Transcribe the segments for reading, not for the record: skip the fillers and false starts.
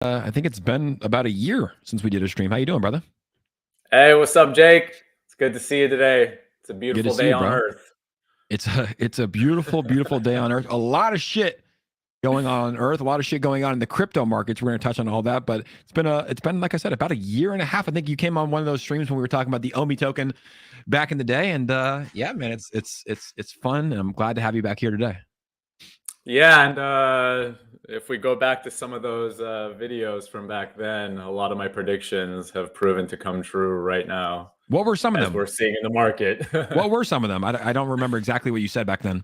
I think it's been about a year since we did a stream. How you doing, brother? Hey, what's up, Jake? It's good to see you today. It's a Good to beautiful see day you, on bro. Earth. It's a beautiful, beautiful day on Earth. A lot of shit going on Earth. A lot of shit going on in the crypto markets. We're going to touch on all that, but it's been like I said, about a year and a half. I think you came on one of those streams when we were talking about the Omi token back in the day, and yeah, man, it's fun. And I'm glad to have you back here today. Yeah, and if we go back to some of those videos from back then, a lot of my predictions have proven to come true right now, What were some of as them? we're seeing in the market. What were some of them? I don't remember exactly what you said back then.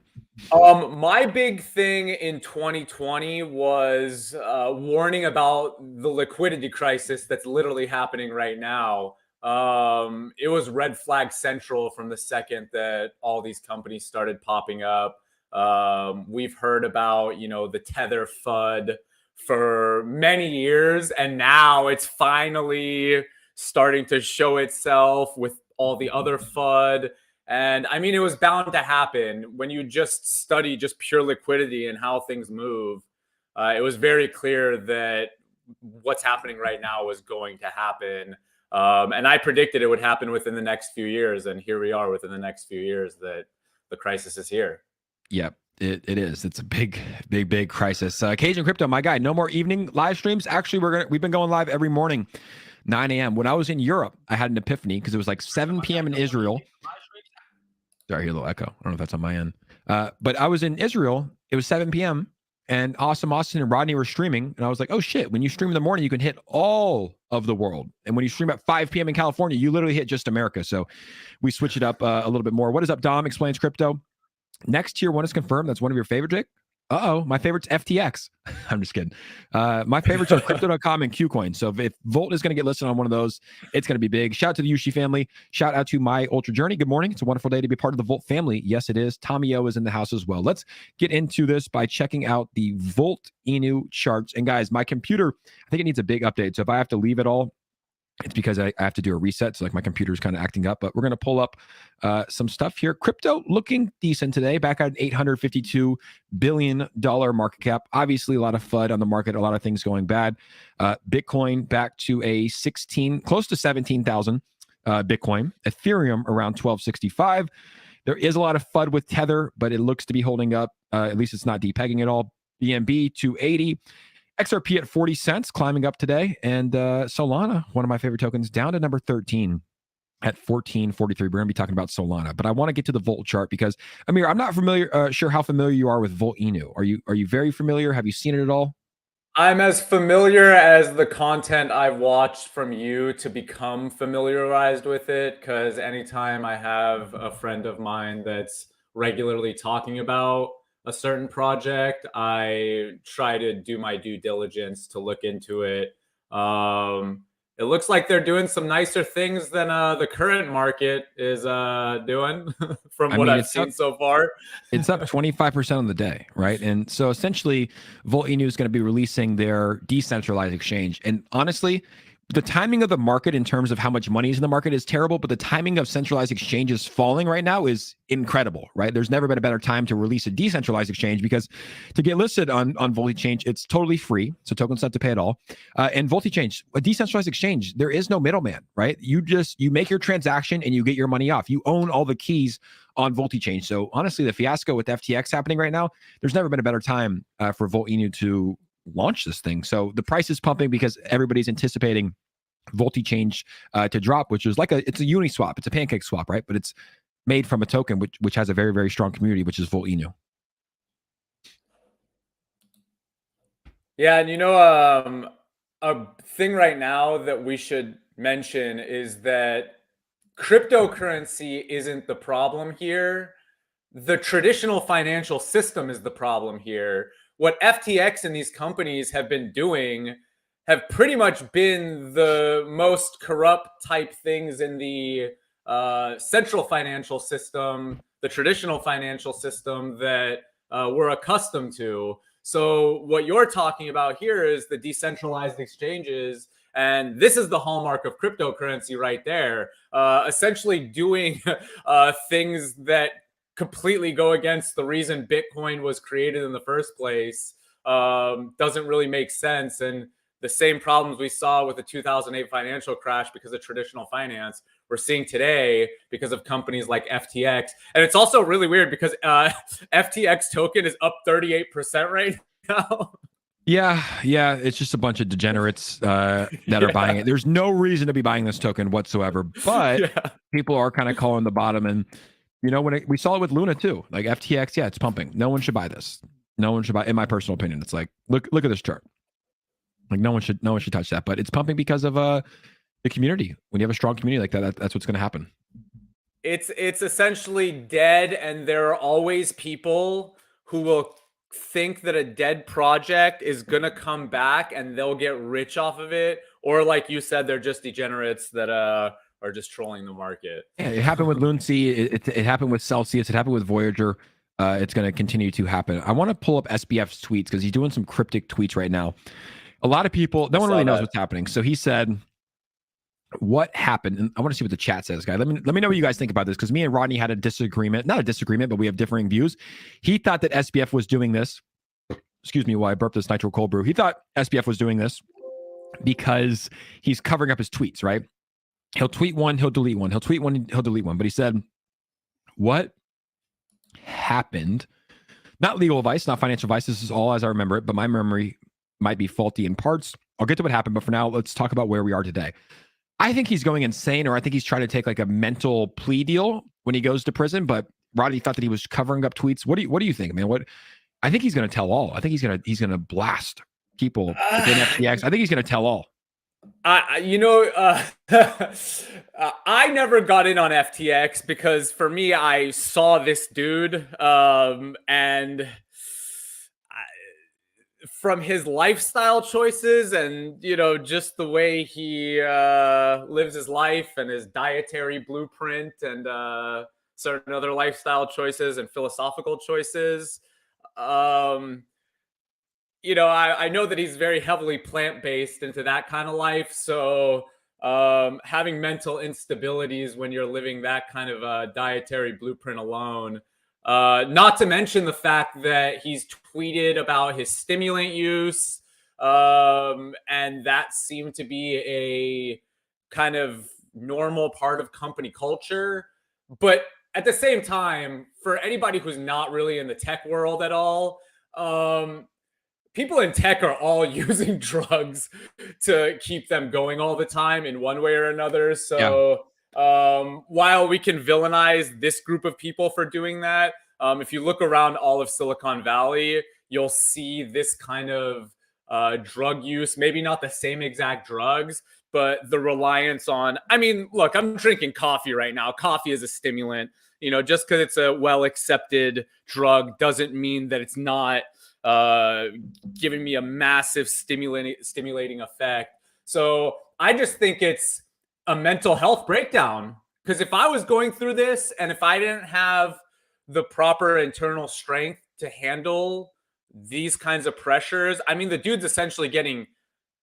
My big thing in 2020 was warning about the liquidity crisis that's literally happening right now. It was red flag central from the second that all these companies started popping up. We've heard about, the Tether FUD for many years, and now it's finally starting to show itself with all the other FUD. And I mean, it was bound to happen when you just study just pure liquidity and how things move. It was very clear that what's happening right now was going to happen. And I predicted it would happen within the next few years. And here we are within the next few years that the crisis is here. Yep. It is. It's a big crisis. Cajun Crypto, my guy. No more evening live streams. Actually, we've been going live every morning, 9 a.m. When I was in Europe, I had an epiphany because it was like 7 p.m. in Israel. Sorry, I hear a little echo. I don't know if that's on my end. But I was in Israel. It was 7 p.m. and Awesome Austin and Rodney were streaming. And I was like, oh shit, when you stream in the morning, you can hit all of the world. And when you stream at 5 p.m. in California, you literally hit just America. So we switch it up a little bit more. What is up, Dom? Explains crypto. Next tier one is confirmed. That's one of your favorite, Jake. My favorite's FTX. I'm just kidding. My favorites are crypto.com and KuCoin. So if Volt is going to get listed on one of those, it's going to be big. Shout out to the Yushi family. Shout out to my Ultra Journey. Good morning. It's a wonderful day to be part of the Volt family. Yes, it is. Tommy O is in the house as well. Let's get into this by checking out the Volt Inu charts. And guys, my computer, I think it needs a big update. So if I have to leave it all, it's because I have to do a reset. So like my computer's kind of acting up, but we're going to pull up some stuff here. Crypto looking decent today, back at an $852 billion market cap. Obviously a lot of FUD on the market, a lot of things going bad. Bitcoin back to a close to 17,000 Bitcoin. Ethereum around 1265. There is a lot of FUD with Tether, but it looks to be holding up. At least it's not depegging at all. BNB 280. XRP at 40 cents, climbing up today. And Solana, one of my favorite tokens, down to number 13 at 14.43. We're going to be talking about Solana, but I want to get to the Volt chart because, Amir, I'm not sure how familiar you are with Volt Inu. Are you very familiar? Have you seen it at all? I'm as familiar as the content I've watched from you to become familiarized with it, because anytime I have a friend of mine that's regularly talking about a certain project, I try to do my due diligence to look into it. It looks like they're doing some nicer things than the current market is doing from what I've seen so far. It's up 25% on the day, right? And so essentially, Volt Inu is going to be releasing their decentralized exchange. And honestly, the timing of the market in terms of how much money is in the market is terrible, but the timing of centralized exchanges falling right now is incredible, right? There's never been a better time to release a decentralized exchange because to get listed on Voltichange, it's totally free. So tokens not to pay at all. And Voltichange, a decentralized exchange, there is no middleman, right? You make your transaction and you get your money off. You own all the keys on Voltichange. So honestly, the fiasco with FTX happening right now, there's never been a better time for Volt Inu to launch this thing. So the price is pumping because everybody's anticipating Voltichange to drop, which is it's a uni swap. It's a pancake swap, right? But it's made from a token which has a very, very strong community, which is Volt Inu. Yeah, and a thing right now that we should mention is that cryptocurrency isn't the problem here. The traditional financial system is the problem here. What FTX and these companies have been doing have pretty much been the most corrupt type things in the central financial system, the traditional financial system that we're accustomed to. So what you're talking about here is the decentralized exchanges. And this is the hallmark of cryptocurrency right there. Essentially doing things that completely go against the reason Bitcoin was created in the first place. Doesn't really make sense. And the same problems we saw with the 2008 financial crash because of traditional finance, we're seeing today because of companies like FTX. And it's also really weird because FTX token is up 38% right now. Yeah, it's just a bunch of degenerates that are buying it. There's no reason to be buying this token whatsoever, but people are kind of calling the bottom. And when we saw it with Luna too, like FTX, it's pumping. No one should buy this. No one should buy. In my personal opinion, it's like look at this chart. Like no one should touch that. But it's pumping because of the community. When you have a strong community like that, that's what's going to happen. It's essentially dead, and there are always people who will think that a dead project is gonna come back and they'll get rich off of it, or like you said, they're just degenerates that are just trolling the market. Yeah, it happened with Luncy. It happened with Celsius. It happened with Voyager. It's going to continue to happen. I want to pull up SBF's tweets because he's doing some cryptic tweets right now. A lot of people, no one really knows what's happening. So he said, "What happened?" And I want to see what the chat says, guys. Let me know what you guys think about this, because me and Rodney had a disagreement. Not a disagreement, but we have differing views. He thought that SBF was doing this. Excuse me while I burp this nitro cold brew. He thought SBF was doing this because he's covering up his tweets, right? He'll tweet one, he'll delete one. He'll tweet one, he'll delete one. But he said, "What happened?" Not legal advice, not financial advice. This is all as I remember it, but my memory might be faulty in parts. I'll get to what happened, but for now, let's talk about where we are today. I think he's going insane, or I think he's trying to take like a mental plea deal when he goes to prison. But Rodney thought that he was covering up tweets. What do you think, man? I think he's going to tell all. I think he's going to blast people within FTX. I think he's going to tell all. I never got in on FTX because for me, I saw this dude and from his lifestyle choices and, just the way he lives his life and his dietary blueprint and certain other lifestyle choices and philosophical choices. I know that he's very heavily plant-based into that kind of life. So having mental instabilities when you're living that kind of a dietary blueprint alone, not to mention the fact that he's tweeted about his stimulant use, and that seemed to be a kind of normal part of company culture. But at the same time, for anybody who's not really in the tech world at all, people in tech are all using drugs to keep them going all the time in one way or another. So while we can villainize this group of people for doing that, if you look around all of Silicon Valley, you'll see this kind of drug use, maybe not the same exact drugs, but the reliance on, look, I'm drinking coffee right now. Coffee is a stimulant. Just because it's a well-accepted drug doesn't mean that it's not giving me a massive stimulating effect. So I just think it's a mental health breakdown, because if I was going through this and if I didn't have the proper internal strength to handle these kinds of pressures, the dude's essentially getting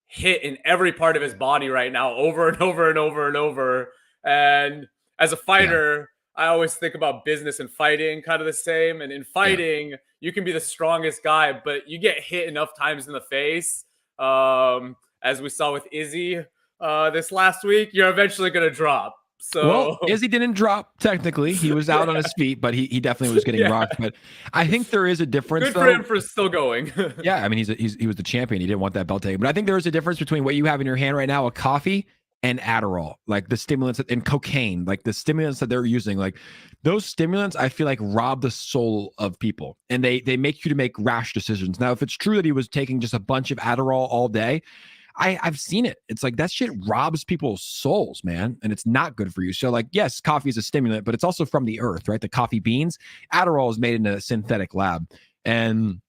hit in every part of his body right now over and over and over and over. And as a fighter, I always think about business and fighting kind of the same. And in fighting, you can be the strongest guy, but you get hit enough times in the face, as we saw with Izzy this last week, you're eventually going to drop. So Izzy didn't drop technically. He was out on his feet, but he definitely was getting rocked. But I think there is a difference. Good for him for still going. He was the champion. He didn't want that belt taken. But I think there is a difference between what you have in your hand right now, a coffee, and Adderall, like the stimulants, and cocaine, like the stimulants that they're using. Like those stimulants, I feel like rob the soul of people, and they make you to make rash decisions. Now, if it's true that he was taking just a bunch of Adderall all day, I've seen it. It's like that shit robs people's souls, man, and it's not good for you. So, like, yes, coffee is a stimulant, but it's also from the earth, right? The coffee beans. Adderall is made in a synthetic lab, and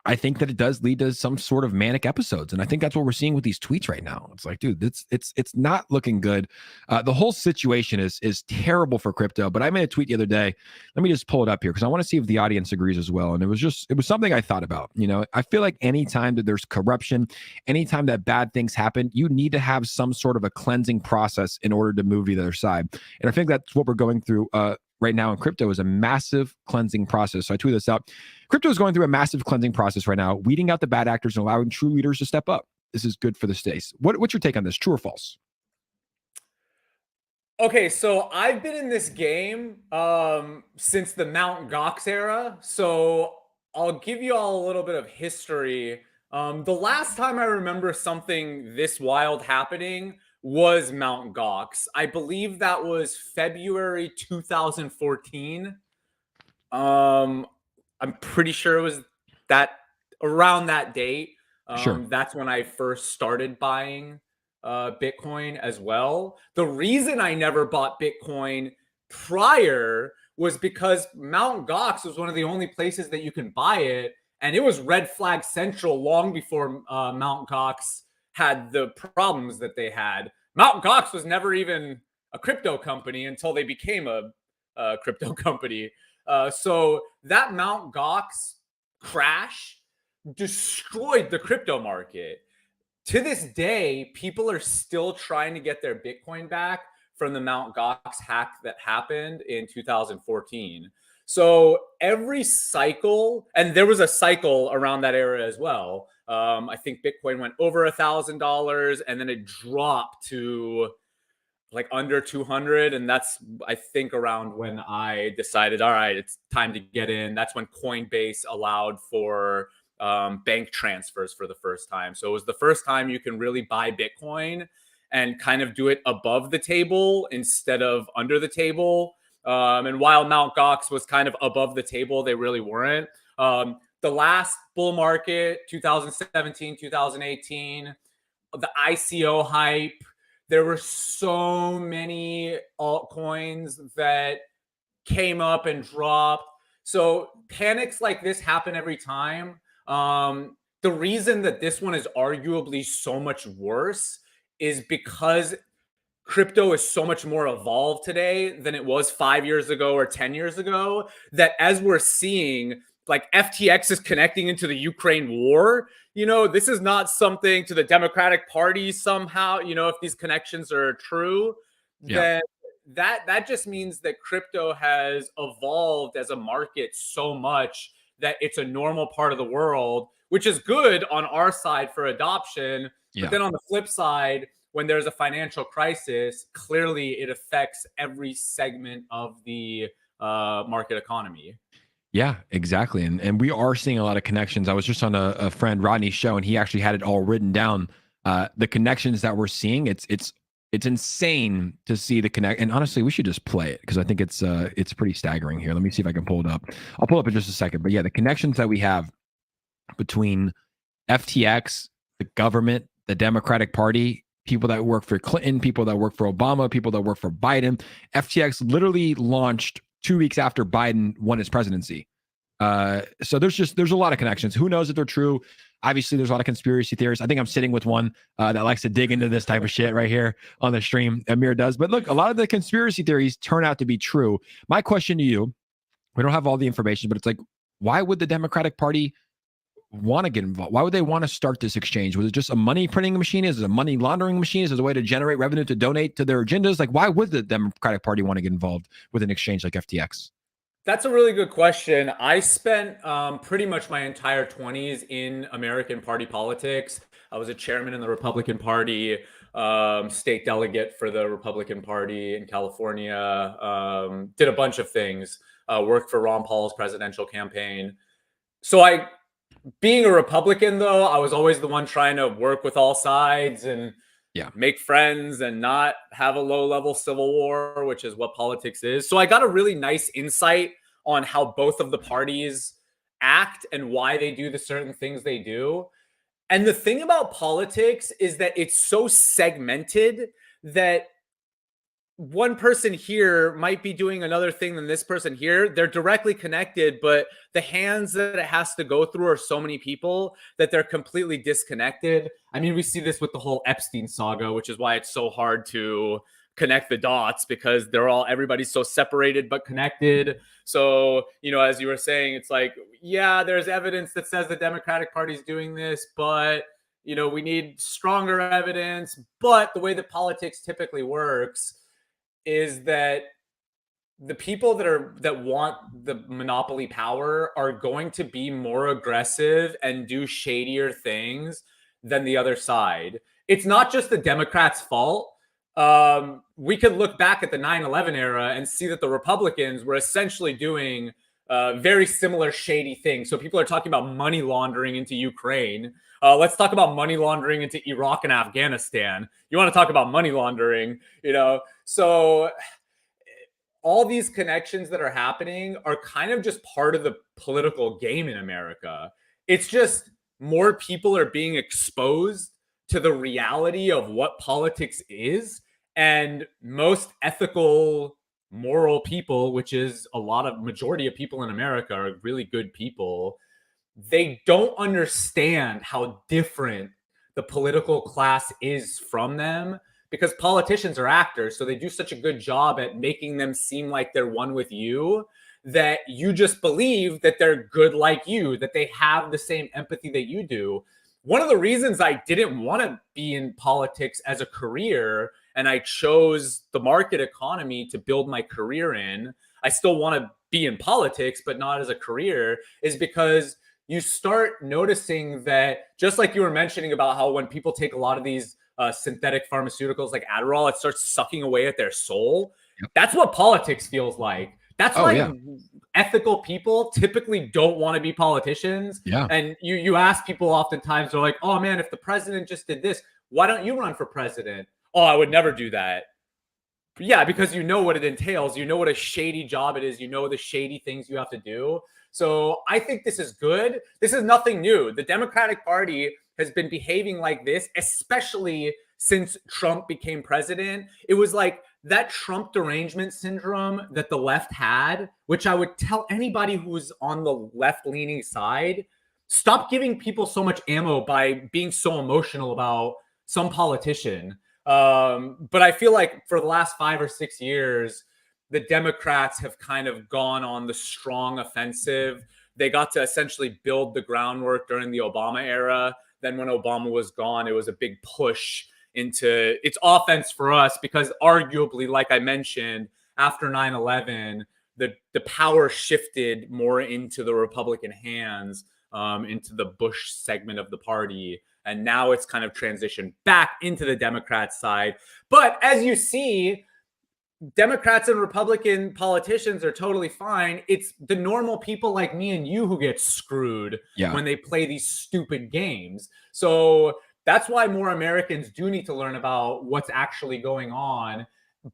I think that it does lead to some sort of manic episodes. And I think that's what we're seeing with these tweets right now. It's like, dude, it's not looking good. The whole situation is terrible for crypto. But I made a tweet the other day. Let me just pull it up here because I want to see if the audience agrees as well. And it was something I thought about. I feel like anytime that there's corruption, anytime that bad things happen, you need to have some sort of a cleansing process in order to move to the other side. And I think that's what we're going through right now in crypto, is a massive cleansing process. So I tweeted this out. Crypto is going through a massive cleansing process right now, weeding out the bad actors and allowing true leaders to step up. this is good for the space. What's your take on this? True or false? Okay, so I've been in this game since the Mt. Gox era. So I'll give you all a little bit of history. The last time I remember something this wild happening was Mt. Gox. I believe that was February 2014. I'm pretty sure it was that around that date. Sure. That's when I first started buying Bitcoin as well. The reason I never bought Bitcoin prior was because Mt. Gox was one of the only places that you can buy it. And it was red flag central long before Mt. Gox had the problems that they had. Mt. Gox was never even a crypto company until they became a crypto company. So that Mt. Gox crash destroyed the crypto market. To this day, people are still trying to get their Bitcoin back from the Mt. Gox hack that happened in 2014. So every cycle, and there was a cycle around that era as well. I think Bitcoin went over $1,000 and then it dropped to like under 200. And that's, I think, around when I decided, all right, it's time to get in. That's when Coinbase allowed for bank transfers for the first time. So it was the first time you can really buy Bitcoin and kind of do it above the table instead of under the table. And while Mt. Gox was kind of above the table, they really weren't. The last bull market, 2017, 2018, the ICO hype, there were so many altcoins that came up and dropped. So panics like this happen every time. The reason that this one is arguably so much worse is because crypto is so much more evolved today than it was 5 years ago or 10 years ago, that as we're seeing, like FTX is connecting into the Ukraine war. This is not something to the Democratic Party somehow, if these connections are true, then that just means that crypto has evolved as a market so much that it's a normal part of the world, which is good on our side for adoption. But then on the flip side, when there's a financial crisis, clearly it affects every segment of the market economy. Yeah, exactly. And we are seeing a lot of connections. I was just on a friend Rodney's show, and he actually had it all written down. The connections that we're seeing, it's insane to see the connect. And honestly, we should just play it because I think it's pretty staggering here. Let me see if I can pull it up. I'll pull it up in just a second. But yeah, the connections that we have between FTX, the government, the Democratic Party, people that work for Clinton, people that work for Obama, people that work for Biden. FTX literally launched 2 weeks after Biden won his presidency. So there's a lot of connections. Who knows if they're true? Obviously, there's a lot of conspiracy theories. I think I'm sitting with one that likes to dig into this type of shit right here on the stream. Amir does. But look, a lot of the conspiracy theories turn out to be true. My question to you, we don't have all the information, but it's like, why would the Democratic Party want to get involved? Why would they want to start this exchange? Was it just a money printing machine? Is it a money laundering machine? Is it a way to generate revenue to donate to their agendas? Like, why would the Democratic Party want to get involved with an exchange like FTX? That's a really good question. I spent pretty much my entire 20s in American party politics. I was a chairman in the Republican Party, state delegate for the Republican Party in California, did a bunch of things, worked for Ron Paul's presidential campaign. So being a Republican, though, I was always the one trying to work with all sides and make friends and not have a low-level civil war, which is what politics is. So I got a really nice insight on how both of the parties act and why they do the certain things they do. And the thing about politics is that it's so segmented that one person here might be doing another thing than this person here. They're directly connected, but the hands that it has to go through are so many people that they're completely disconnected. I mean, we see this with the whole Epstein saga, which is why it's so hard to connect the dots, because everybody's so separated but connected. So, as you were saying, it's like, yeah, there's evidence that says the Democratic Party is doing this, but we need stronger evidence. But the way that politics typically works is that the people that want the monopoly power are going to be more aggressive and do shadier things than the other side. It's not just the Democrats' fault. We could look back at the 9/11 era and see that the Republicans were essentially doing very similar shady things. So people are talking about money laundering into Ukraine. Let's talk about money laundering into Iraq and Afghanistan. You want to talk about money laundering, So all these connections that are happening are kind of just part of the political game in America. It's just more people are being exposed to the reality of what politics is. And most ethical, moral people, which is a lot of majority of people in America are really good people, they don't understand how different the political class is from them, because politicians are actors. So they do such a good job at making them seem like they're one with you that you just believe that they're good like you, that they have the same empathy that you do. One of the reasons I didn't want to be in politics as a career, and I chose the market economy to build my career in, I still want to be in politics, but not as a career, is because you start noticing that, just like you were mentioning about how when people take a lot of these synthetic pharmaceuticals like Adderall, it starts sucking away at their soul. Yep. That's what politics feels like. That's why ethical people typically don't want to be politicians. Yeah. And you ask people oftentimes, they're like, oh man, if the president just did this, why don't you run for president? Oh, I would never do that. But yeah, because you know what it entails. You know what a shady job it is. You know the shady things you have to do. So I think this is good. This is nothing new. The Democratic Party has been behaving like this, especially since Trump became president. It was like that Trump derangement syndrome that the left had, which I would tell anybody who's on the left-leaning side, stop giving people so much ammo by being so emotional about some politician. But I feel like for the last 5 or 6 years, the Democrats have kind of gone on the strong offensive. They got to essentially build the groundwork during the Obama era. Then when Obama was gone, it was a big push into its offense for us, because arguably, like I mentioned, after 9/11, the power shifted more into the Republican hands, into the Bush segment of the party. And now it's kind of transitioned back into the Democrat side. But as you see, Democrats and Republican politicians are totally fine. It's the normal people like me and you who get screwed when they play these stupid games. So that's why more Americans do need to learn about what's actually going on.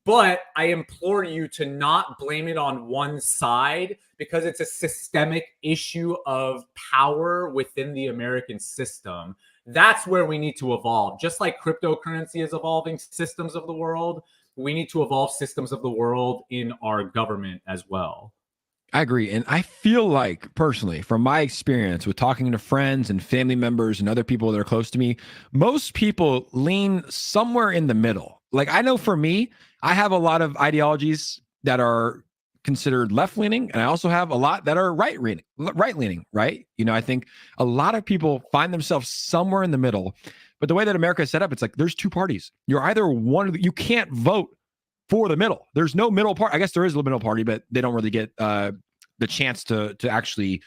But I implore you to not blame it on one side, because it's a systemic issue of power within the American system. That's where we need to evolve. Just like cryptocurrency is evolving systems of the world, we need to evolve systems of the world in our government as well. I agree. And I feel like, personally, from my experience with talking to friends and family members and other people that are close to me, most people lean somewhere in the middle. Like, I know for me, I have a lot of ideologies that are considered left-leaning, and I also have a lot that are right-leaning, right? I think a lot of people find themselves somewhere in the middle. But the way that America is set up, it's like there's two parties. You're either one of the, you can't vote for the middle. There's no middle part. I guess there is a middle party, but they don't really get the chance to actually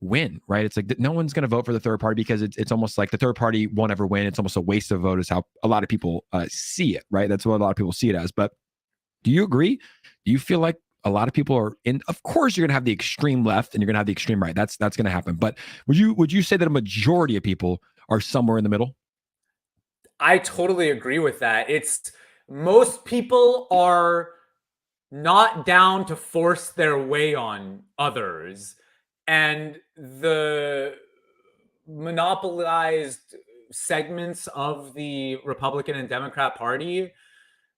win, right? It's like no one's going to vote for the third party, because it's almost like the third party won't ever win. It's almost a waste of vote, is how a lot of people see it, right? That's what a lot of people see it as. But do you agree? Do you feel like a lot of people are in? Of course, you're going to have the extreme left and you're going to have the extreme right. That's going to happen. But would you say that a majority of people are somewhere in the middle? I totally agree with that. It's most people are not down to force their way on others. And the monopolized segments of the Republican and Democrat Party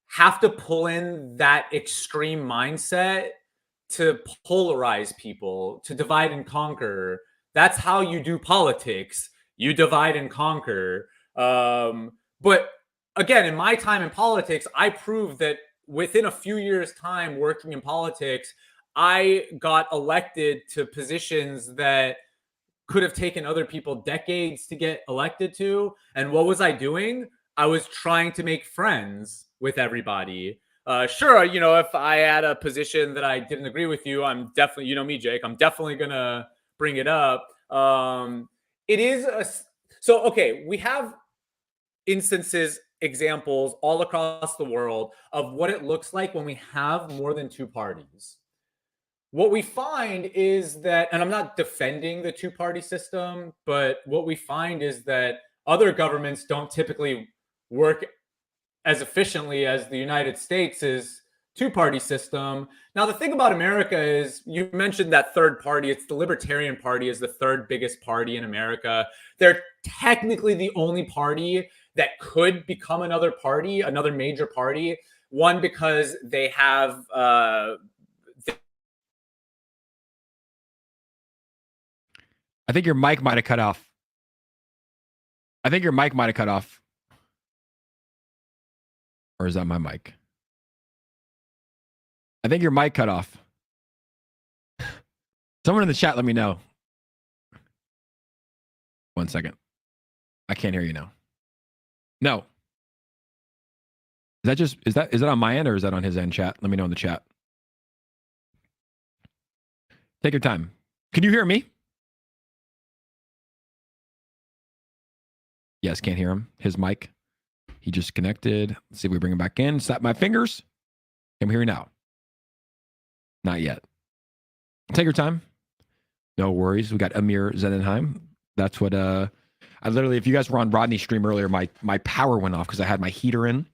have to pull in that extreme mindset to polarize people, to divide and conquer. That's how you do politics. You divide and conquer. But again, in my time in politics, I proved that within a few years' time working in politics, I got elected to positions that could have taken other people decades to get elected to. And what was I doing? I was trying to make friends with everybody. Sure, if I had a position that I didn't agree with you, I'm definitely, me, Jake, I'm definitely going to bring it up. It is okay, we have instances, examples all across the world of what it looks like when we have more than two parties. What we find is that, and I'm not defending the two-party system, but what we find is that other governments don't typically work as efficiently as the United States' two-party system. Now, the thing about America is, you mentioned that third party. It's the Libertarian Party is the third biggest party in America. They're technically the only party that could become another party, another major party. One, because they have I think your mic might have cut off. I think your mic might have cut off. Or is that my mic? I think your mic cut off. Someone in the chat, let me know. 1 second. I can't hear you now. No. Is that on my end or is that on his end, chat? Let me know in the chat. Take your time. Can you hear me? Yes, can't hear him. His mic. He just connected. Let's see if we bring him back in. Snap my fingers. Can we hear you now? Not yet. Take your time. No worries. We got Amir Zenenheim. That's what I literally, if you guys were on Rodney's stream earlier, my power went off because I had my heater in,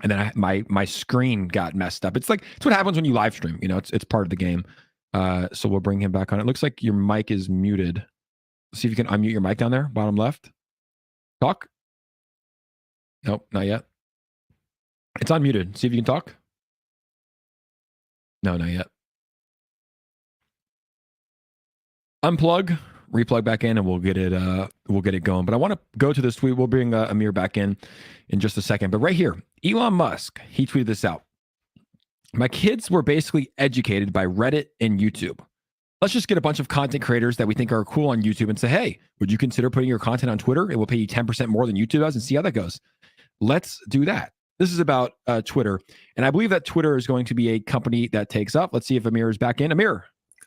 and then my screen got messed up. It's what happens when you live stream. You know, it's part of the game. So we'll bring him back on. It looks like your mic is muted. See if you can unmute your mic down there, bottom left. Talk. Nope, not yet. It's unmuted. See if you can talk. No, not yet. Unplug, replug back in, and we'll get it going. But I want to go to this tweet. We'll bring Amir back in just a second. But right here, Elon Musk, he tweeted this out. My kids were basically educated by Reddit and YouTube. Let's just get a bunch of content creators that we think are cool on YouTube and say, hey, would you consider putting your content on Twitter? It will pay you 10% more than YouTube does, and see how that goes. Let's do that. This is about Twitter. And I believe that Twitter is going to be a company that takes up. Let's see if Amir is back in. Amir.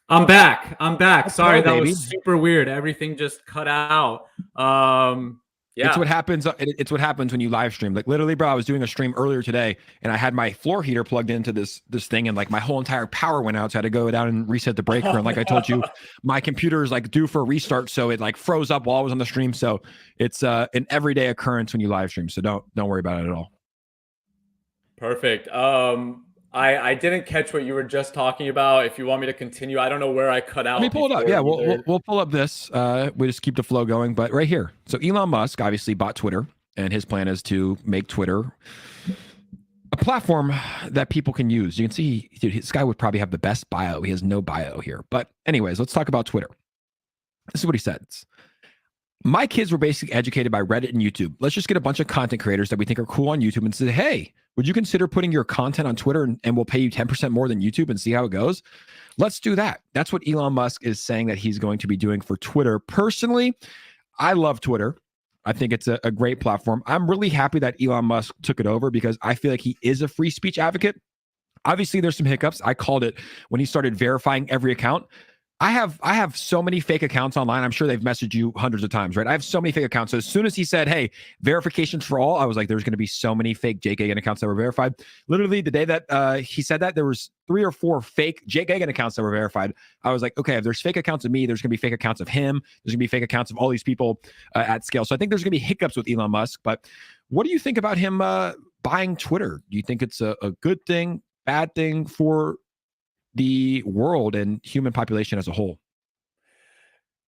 I'm back. Sorry, that baby. was super weird. Everything just cut out. Yeah. It's what happens. It's what happens when you live stream. Like literally, bro, I was doing a stream earlier today and I had my floor heater plugged into this thing, and like my whole entire power went out. So I had to go down and reset the breaker. And like I told you, my computer is like due for a restart. So it like froze up while I was on the stream. So it's an everyday occurrence when you live stream. So don't worry about it at all. Perfect. I didn't catch what you were just talking about. If you want me to continue, I don't know where I cut out. Let me pull it up. Yeah, we'll pull up this. We just keep the flow going. But right here. So Elon Musk obviously bought Twitter, and his plan is to make Twitter a platform that people can use. You can see, dude, this guy would probably have the best bio. He has no bio here. But anyways, let's talk about Twitter. This is what he says. My kids were basically educated by Reddit and YouTube. Let's just get a bunch of content creators that we think are cool on YouTube and say, hey, would you consider putting your content on Twitter and we'll pay you 10% more than YouTube and see how it goes? Let's do that. That's what Elon Musk is saying that he's going to be doing for Twitter. Personally, I love Twitter. I think it's a great platform. I'm really happy that Elon Musk took it over because I feel like he is a free speech advocate. Obviously, there's some hiccups. I called it when he started verifying every account. I have so many fake accounts online. I'm sure they've messaged you hundreds of times, right? I have so many fake accounts. So as soon as he said, hey, verifications for all, I was like, there's going to be so many fake Jake Gagain accounts that were verified. Literally the day that he said that, there was 3 or 4 fake Jake Gagain accounts that were verified. I was like, okay, if there's fake accounts of me, there's going to be fake accounts of him. There's going to be fake accounts of all these people at scale. So I think there's going to be hiccups with Elon Musk. But what do you think about him buying Twitter? Do you think it's a good thing, bad thing for the world and human population as a whole?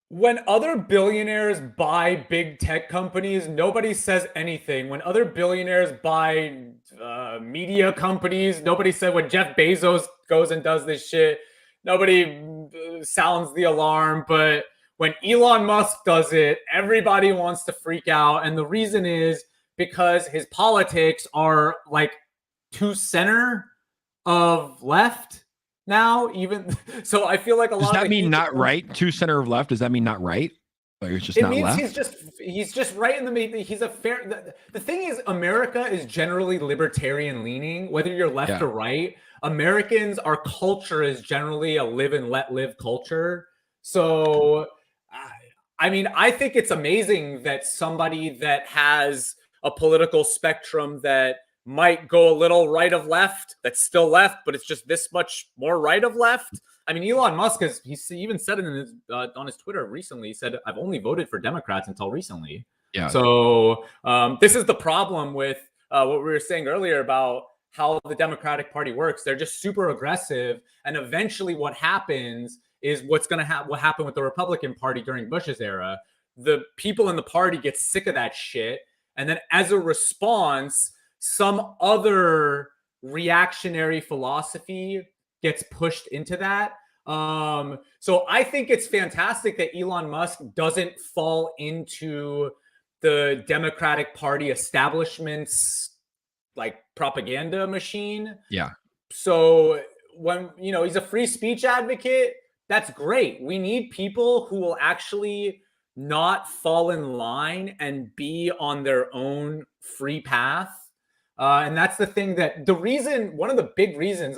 When other billionaires buy big tech companies, nobody says anything. When other billionaires buy media companies, nobody said. When Jeff Bezos goes and does this shit, nobody sounds the alarm. But when Elon Musk does it, everybody wants to freak out. And the reason is because his politics are like too center of left. Now, even so, I feel like a lot. Does that mean not right? Too center of left. Does that mean not right? Or it's just it not means left? he's just right in the middle. He's a fair. The thing is, America is generally libertarian leaning, whether you're left or right. Americans, our culture is generally a live and let live culture. So, I mean, I think it's amazing that somebody that has a political spectrum that might go a little right of left, that's still left, but it's just this much more right of left. I mean, Elon Musk he even said it in his, on his Twitter recently. He said, "I've only voted for Democrats until recently." Yeah. So this is the problem with what we were saying earlier about how the Democratic Party works. They're just super aggressive, and eventually, what happens is what happened with the Republican Party during Bush's era. The people in the party get sick of that shit, and then as a response, some other reactionary philosophy gets pushed into that. So I think it's fantastic that Elon Musk doesn't fall into the Democratic Party establishment's like propaganda machine. Yeah. So when, he's a free speech advocate, that's great. We need people who will actually not fall in line and be on their own free path. And that's the thing one of the big reasons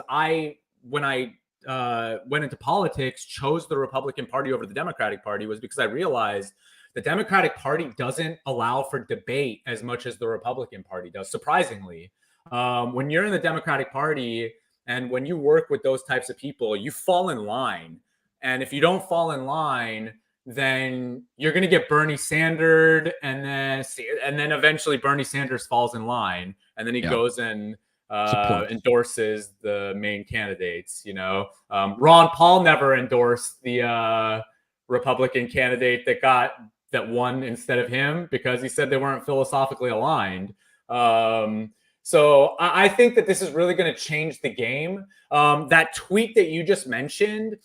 when I went into politics, chose the Republican Party over the Democratic Party was because I realized the Democratic Party doesn't allow for debate as much as the Republican Party does, surprisingly. When you're in the Democratic Party and when you work with those types of people, you fall in line. And if you don't fall in line, then you're going to get Bernie Sanders, and then eventually Bernie Sanders falls in line, and then he goes and endorses the main candidates. Ron Paul never endorsed the Republican candidate that won instead of him because he said they weren't philosophically aligned. So I think that this is really going to change the game. That tweet that you just mentioned,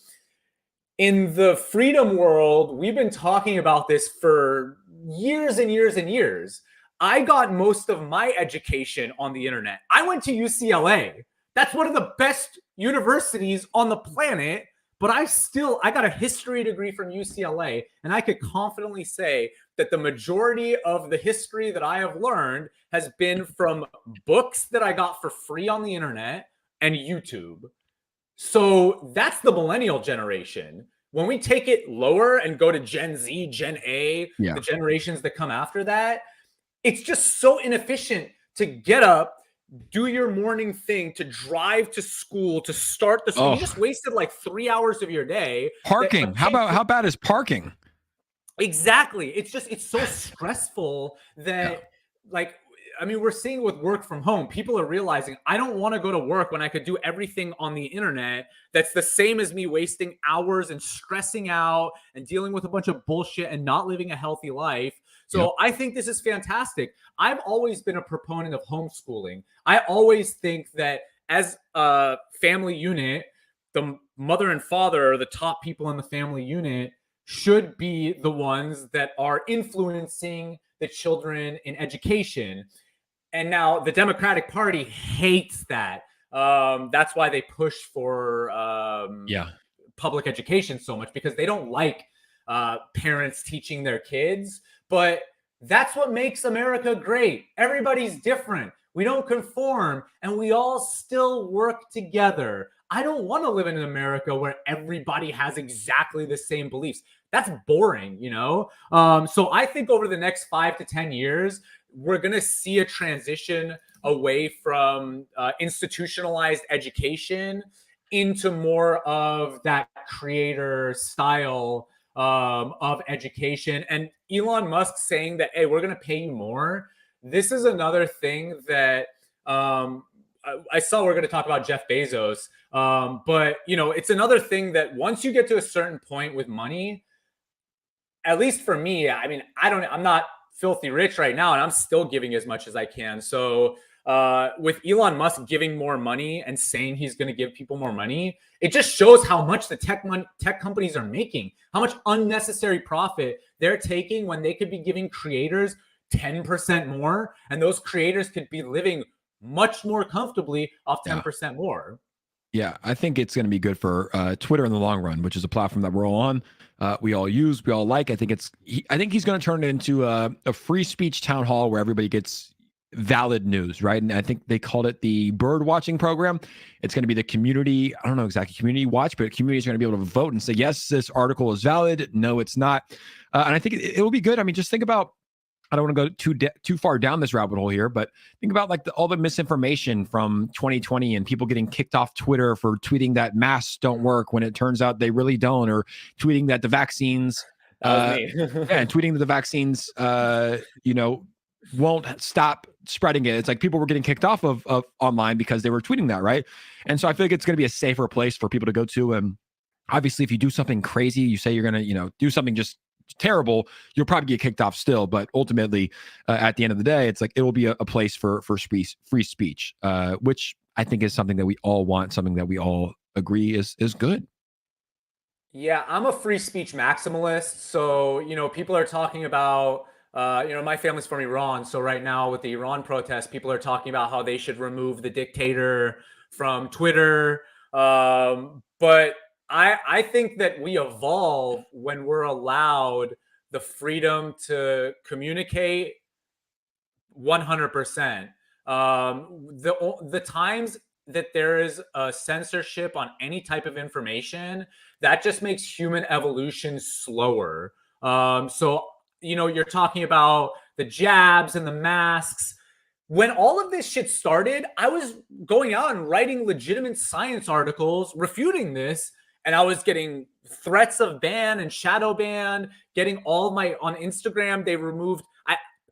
in the freedom world, we've been talking about this for years and years and years. I got most of my education on the internet. I went to UCLA. That's one of the best universities on the planet, but I got a history degree from UCLA, and I could confidently say that the majority of the history that I have learned has been from books that I got for free on the internet and YouTube. So that's the millennial generation. When we take it lower and go to Gen Z, Gen A, the generations that come after that, it's just so inefficient to get up, do your morning thing, to drive to school, to start the school. You just wasted like 3 hours of your day. Parking. How bad is parking? Exactly. It's so stressful that we're seeing with work from home, people are realizing I don't want to go to work when I could do everything on the internet. That's the same as me wasting hours and stressing out and dealing with a bunch of bullshit and not living a healthy life. So I think this is fantastic. I've always been a proponent of homeschooling. I always think that as a family unit, the mother and father are the top people in the family unit should be the ones that are influencing the children in education. And now the Democratic Party hates that. That's why they push for public education so much, because they don't like parents teaching their kids. But that's what makes America great. Everybody's different. We don't conform, and we all still work together. I don't want to live in America where everybody has exactly the same beliefs. That's boring, So I think over the next 5 to 10 years, we're going to see a transition away from institutionalized education into more of that creator style of education. And Elon Musk saying that, hey, we're going to pay you more. This is another thing that I saw. We're going to talk about Jeff Bezos. But, it's another thing that once you get to a certain point with money, at least for me, I'm not filthy rich right now, and I'm still giving as much as I can. So with Elon Musk giving more money and saying he's going to give people more money, it just shows how much the tech companies are making, how much unnecessary profit they're taking when they could be giving creators 10% more, and those creators could be living much more comfortably off 10% more. Yeah, I think it's going to be good for Twitter in the long run, which is a platform that we're all on, we all use, we all like. I think he's going to turn it into a free speech town hall where everybody gets valid news, right? And I think they called it the bird watching program. It's going to be the community. I don't know exactly community watch, but communities are going to be able to vote and say, yes, this article is valid. No, it's not. And I think it will be good. I mean, just think about I don't want to go too far down this rabbit hole here, but think about like all the misinformation from 2020 and people getting kicked off Twitter for tweeting that masks don't work when it turns out they really don't, or tweeting that the vaccines, That was me. yeah, and tweeting that the vaccines, won't stop spreading it. It's like people were getting kicked off of online because they were tweeting that, right? And so I feel like it's going to be a safer place for people to go to. And obviously, if you do something crazy, you say you're going to, do something just terrible, you'll probably get kicked off still. But ultimately, at the end of the day, it's like it will be a place for free speech, which I think is something that we all want, something that we all agree is good. Yeah, I'm a free speech maximalist. So, people are talking about, my family's from Iran. So right now with the Iran protests, people are talking about how they should remove the dictator from Twitter. But I think that we evolve when we're allowed the freedom to communicate 100%. The times that there is a censorship on any type of information, that just makes human evolution slower. So, you're talking about the jabs and the masks. When all of this shit started, I was going out and writing legitimate science articles refuting this. And I was getting threats of ban and shadow ban, getting all my on Instagram. They removed,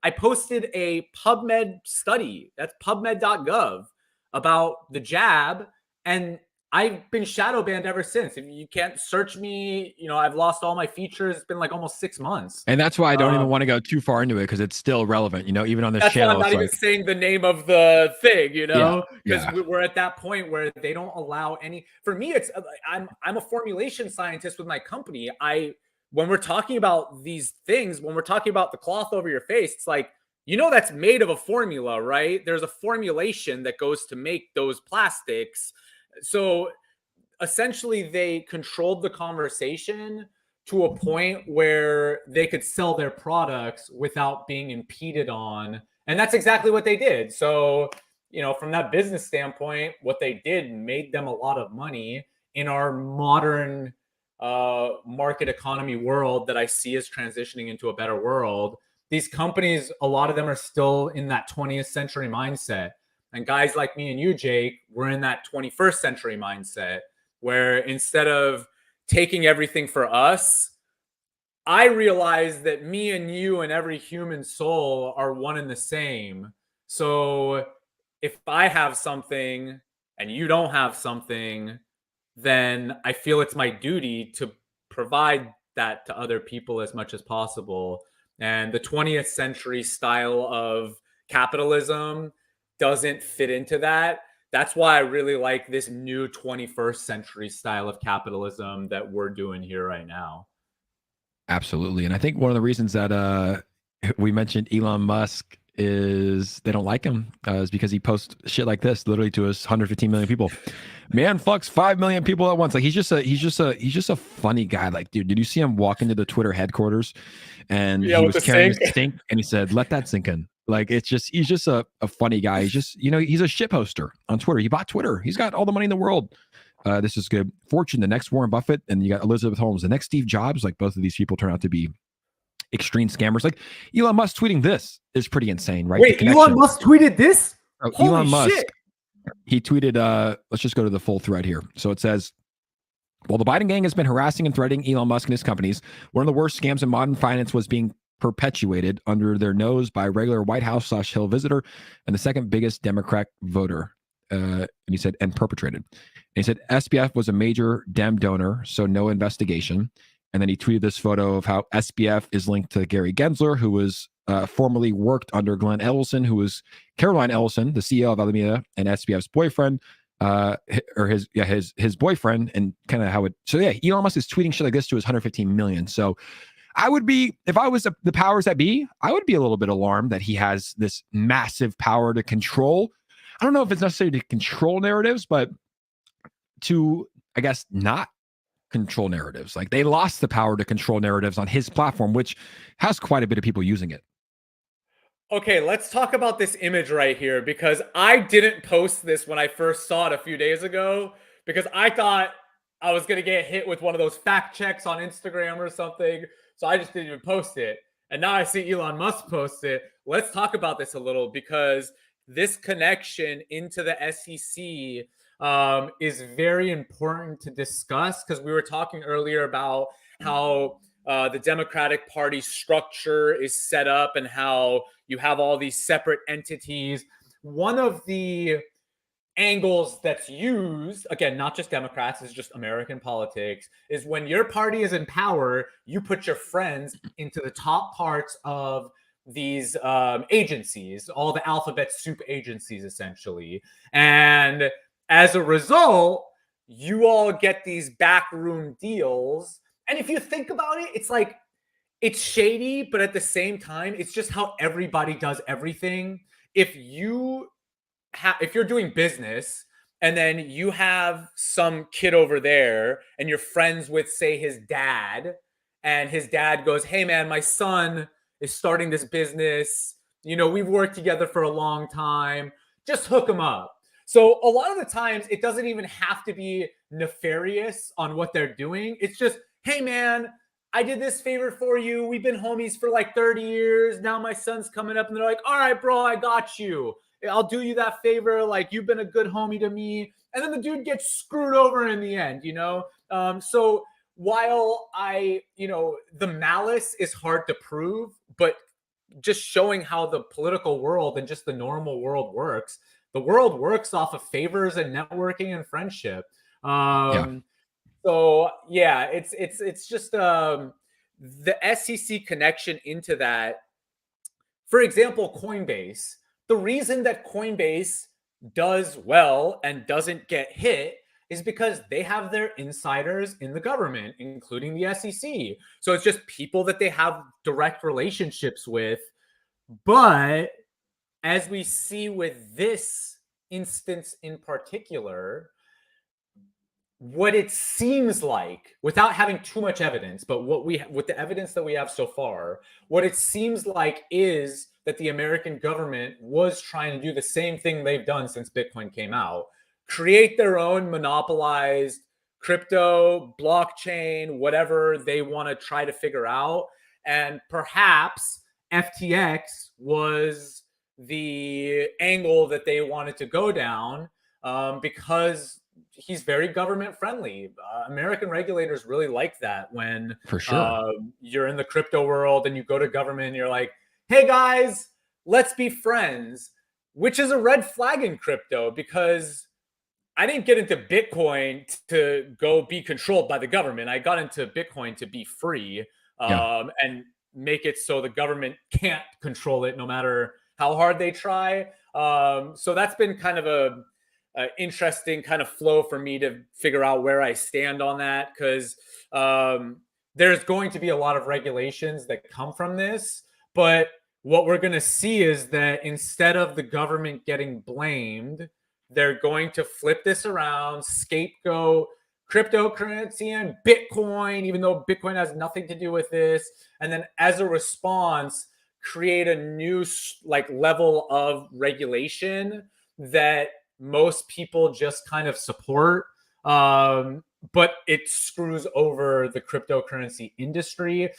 I posted a PubMed study, that's pubmed.gov, about the jab, and I've been shadow banned ever since. If you can't search me, I've lost all my features. It's been like almost 6 months. And that's why I don't even want to go too far into it, because it's still relevant, even on this That's channel. Why I'm not even saying the name of the thing, because Yeah. we're at that point where they don't allow any. For me, it's I'm a formulation scientist with my company. When we're talking about these things, when we're talking about the cloth over your face, it's like, that's made of a formula, right? There's a formulation that goes to make those plastics. So essentially, they controlled the conversation to a point where they could sell their products without being impeded on. And that's exactly what they did. So, from that business standpoint, what they did made them a lot of money in our modern market economy world that I see as transitioning into a better world. These companies, a lot of them are still in that 20th century mindset. And guys like me and you, Jake, we're in that 21st century mindset where instead of taking everything for us, I realize that me and you and every human soul are one and the same. So if I have something and you don't have something, then I feel it's my duty to provide that to other people as much as possible. And the 20th century style of capitalism doesn't fit into that. That's why I really like this new 21st century style of capitalism that we're doing here right now. Absolutely. And I think one of the reasons that we mentioned Elon Musk is they don't like him is because he posts shit like this literally to his 115 million people. Man fucks 5 million people at once. Like he's just a funny guy. Like, dude, did you see him walk into the Twitter headquarters and he was carrying a sink and he said, "Let that sink in." Like he's just a funny guy. He's just, he's a shit poster on Twitter. He bought Twitter. He's got all the money in the world. This is good. Fortune, the next Warren Buffett, and you got Elizabeth Holmes, the next Steve Jobs. Like both of these people turn out to be extreme scammers. Like Elon Musk tweeting this is pretty insane, right? Wait, Elon Musk tweeted this? Elon Musk, he tweeted, let's just go to the full thread here. So it says, while the Biden gang has been harassing and threatening Elon Musk and his companies, one of the worst scams in modern finance was being perpetuated under their nose by a regular White House/Hill visitor and the second biggest Democrat voter. And he said, and perpetrated. And he said, SBF was a major Dem donor, so no investigation. And then he tweeted this photo of how SBF is linked to Gary Gensler, who was formerly worked under Glenn Ellison, who was Caroline Ellison, the CEO of Alameda, and SBF's boyfriend, or his boyfriend, and kind of how it. So yeah, Elon Musk is tweeting shit like this to his 115 million. So I would be, if I was the powers that be, I would be a little bit alarmed that he has this massive power to control. I don't know if it's necessary to control narratives, but to, I guess, not control narratives. Like they lost the power to control narratives on his platform, which has quite a bit of people using it. Okay, let's talk about this image right here, because I didn't post this when I first saw it a few days ago because I thought I was going to get hit with one of those fact checks on Instagram or something. So I just didn't even post it. And now I see Elon Musk post it. Let's talk about this a little, because this connection into the SEC is very important to discuss, because we were talking earlier about how the Democratic Party structure is set up and how you have all these separate entities. One of the angles that's used, again, not just Democrats, it's just American politics, is when your party is in power, you put your friends into the top parts of these agencies, all the alphabet soup agencies, essentially. And as a result, you all get these backroom deals. And if you think about it, it's like, it's shady, but at the same time, it's just how everybody does everything. If you're doing business and then you have some kid over there and you're friends with, say, his dad, and his dad goes, hey man, my son is starting this business, we've worked together for a long time, just hook him up. So a lot of the times it doesn't even have to be nefarious on what they're doing. It's just, hey man, I did this favor for you, we've been homies for like 30 years, now my son's coming up, and they're like, all right bro, I got you, I'll do you that favor. Like, you've been a good homie to me. And then the dude gets screwed over in the end, So while the malice is hard to prove, but just showing how the political world and just the normal world works, the world works off of favors and networking and friendship. So yeah, it's just the SEC connection into that. For example, Coinbase. The reason that Coinbase does well and doesn't get hit is because they have their insiders in the government, including the SEC. So it's just people that they have direct relationships with. But as we see with this instance in particular, what it seems like, without having too much evidence, but with the evidence that we have so far, what it seems like is that the American government was trying to do the same thing they've done since Bitcoin came out, create their own monopolized crypto, blockchain, whatever they want to try to figure out. And perhaps FTX was the angle that they wanted to go down, because he's very government friendly. American regulators really like that when For sure. you're in the crypto world and you go to government and you're like, hey guys, let's be friends, which is a red flag in crypto, because I didn't get into Bitcoin to go be controlled by the government. I got into Bitcoin to be free, and make it so the government can't control it no matter how hard they try. So that's been kind of a interesting kind of flow for me to figure out where I stand on that, because there's going to be a lot of regulations that come from this. But what we're going to see is that instead of the government getting blamed, they're going to flip this around, scapegoat cryptocurrency and Bitcoin, even though Bitcoin has nothing to do with this. And then as a response, create a new level of regulation that most people just kind of support. But it screws over the cryptocurrency industry.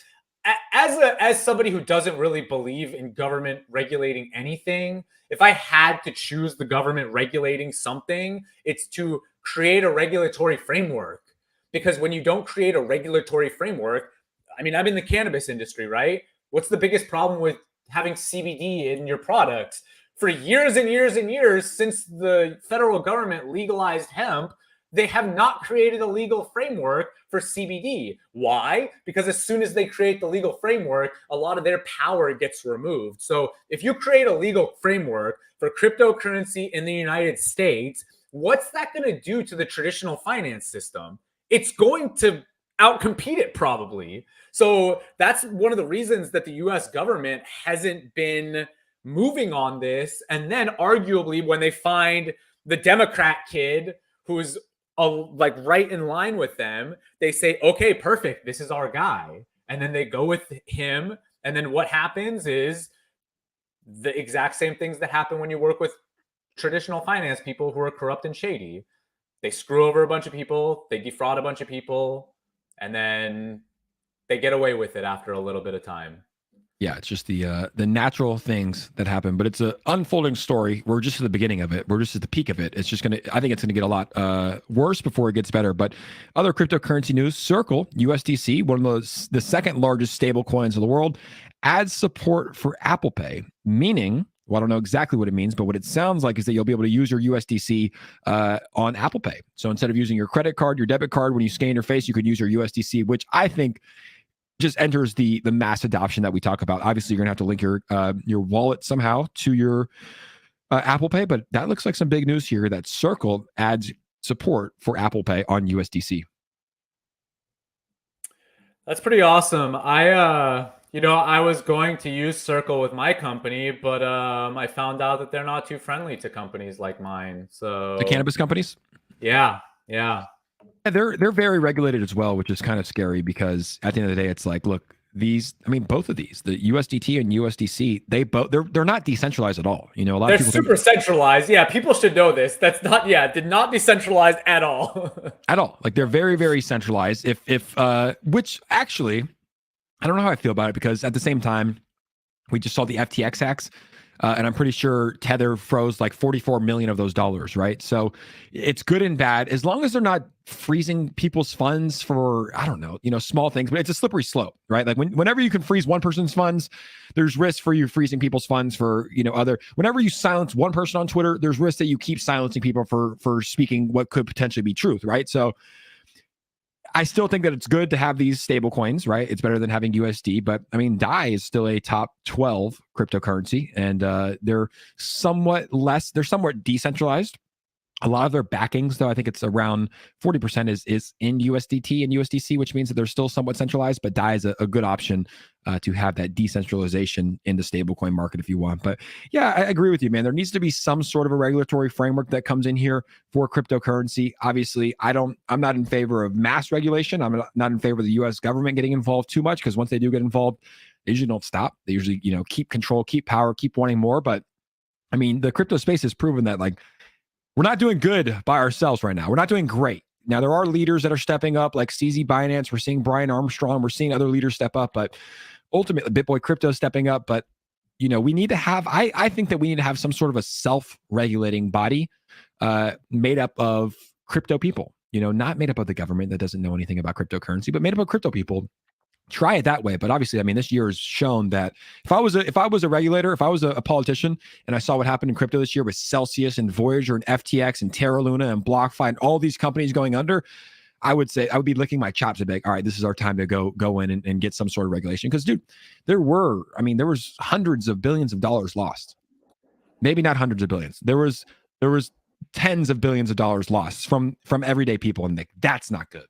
As somebody who doesn't really believe in government regulating anything, if I had to choose the government regulating something, it's to create a regulatory framework. Because when you don't create a regulatory framework, I mean, I'm in the cannabis industry, right? What's the biggest problem with having CBD in your products? For years and years and years, since the federal government legalized hemp, they have not created a legal framework for CBD. Why? Because as soon as they create the legal framework, a lot of their power gets removed. So if you create a legal framework for cryptocurrency in the United States, what's that going to do to the traditional finance system? It's going to outcompete it probably. So that's one of the reasons that the US government hasn't been moving on this. And then arguably when they find the Democrat kid who's right in line with them, they say, okay, perfect, this is our guy. And then they go with him. And then what happens is the exact same things that happen when you work with traditional finance people who are corrupt and shady. They screw over a bunch of people, they defraud a bunch of people, and then they get away with it after a little bit of time. Yeah, it's just the natural things that happen, but it's an unfolding story. We're just at the beginning of it. We're just at the peak of it. It's just gonna. I think it's gonna get a lot worse before it gets better. But other cryptocurrency news: Circle USDC, one of the second largest stable coins of the world, adds support for Apple Pay, meaning. Well, I don't know exactly what it means, but what it sounds like is that you'll be able to use your USDC on Apple Pay. So instead of using your credit card, your debit card, when you scan your face, you could use your USDC, which I think just enters the mass adoption that we talk about. Obviously, you're gonna have to link your wallet somehow to your Apple Pay, but that looks like some big news here that Circle adds support for Apple Pay on USDC. That's pretty awesome. I was going to use Circle with my company, but I found out that they're not too friendly to companies like mine. So The cannabis companies, yeah. they're very regulated as well, which is kind of scary because at the end of the day, it's like, look, both of these, the USDT and USDC, they're not decentralized at all. A lot They're of people super centralized. Yeah, people should know this. That's not, did not decentralized at all. at all. Like they're very, very centralized. Which actually, I don't know how I feel about it because at the same time, we just saw the FTX hacks. And I'm pretty sure Tether froze like 44 million of those dollars, right? So it's good and bad as long as they're not freezing people's funds for, I don't know, small things, but it's a slippery slope, right? Like whenever you can freeze one person's funds, there's risk for you freezing people's funds for, whenever you silence one person on Twitter, there's risk that you keep silencing people for speaking what could potentially be truth, right? So I still think that it's good to have these stable coins, right? It's better than having USD, but I mean, DAI is still a top 12 cryptocurrency, and they're somewhat decentralized. A lot of their backings, though, I think it's around 40% is in USDT and USDC, which means that they're still somewhat centralized, but DAI is a good option to have that decentralization in the stablecoin market if you want. But yeah, I agree with you, man. There needs to be some sort of a regulatory framework that comes in here for cryptocurrency. Obviously, I'm not in favor of mass regulation. I'm not in favor of the US government getting involved too much because once they do get involved, they usually don't stop. They usually, keep control, keep power, keep wanting more. But I mean, the crypto space has proven that like we're not doing good by ourselves right now. We're not doing great. Now, there are leaders that are stepping up, like CZ Binance. We're seeing Brian Armstrong. We're seeing other leaders step up, but ultimately, BitBoy Crypto stepping up. But, we need to have, I think that we need to have some sort of a self-regulating body made up of crypto people, not made up of the government that doesn't know anything about cryptocurrency, but made up of crypto people. Try it that way. But obviously, I mean, this year has shown that if I was a regulator, if I was a politician and I saw what happened in crypto this year with Celsius and Voyager and FTX and Terra Luna and BlockFi and all these companies going under, I would be licking my chops and be like, all right, this is our time to go in and get some sort of regulation. Because dude, there was hundreds of billions of dollars lost. Maybe not hundreds of billions. There was tens of billions of dollars lost from everyday people. And that's not good.